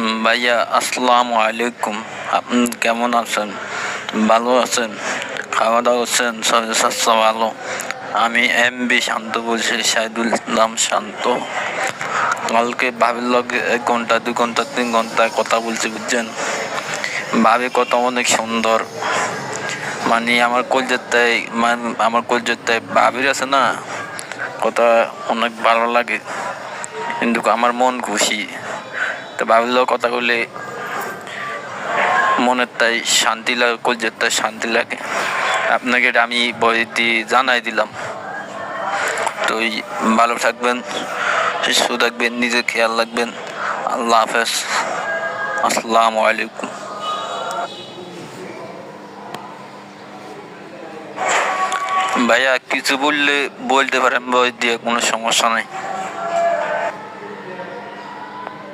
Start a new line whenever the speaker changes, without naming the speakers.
ভাইয়া আসসালামু আলাইকুম। আপনি কেমন আছেন? ভালো আছেন? খাওয়া দাওয়া করছেন? শরীর স্বাস্থ্য ভালো? আমি MB শান্ত বলছি, শাহিদুল ইসলাম শান্ত। কালকে ভাবির লগে 1 ঘন্টা 2 ঘন্টা 3 ঘন্টা কথা বলছি, বুঝছেন? ভাবি কথা অনেক সুন্দর, মানে আমার কলজেরটাই ভাবির আছে না, কথা অনেক ভালো লাগে, কিন্তু আমার মন খুশি। তো ভাবির কথা বলে মনের তাই শান্তি লাগে, কলজের তাই শান্তি লাগে। আপনাকে এটা আমি বই দিয়ে জানাই দিলাম। তো ভালো থাকবেন, সুস্থ থাকবেন, নিজের খেয়াল রাখবেন। আল্লাহ হাফেজ, আসসালামু আলাইকুম। ভাইয়া কিছু বলতে পারেন বই দিয়ে, কোনো সমস্যা নাই।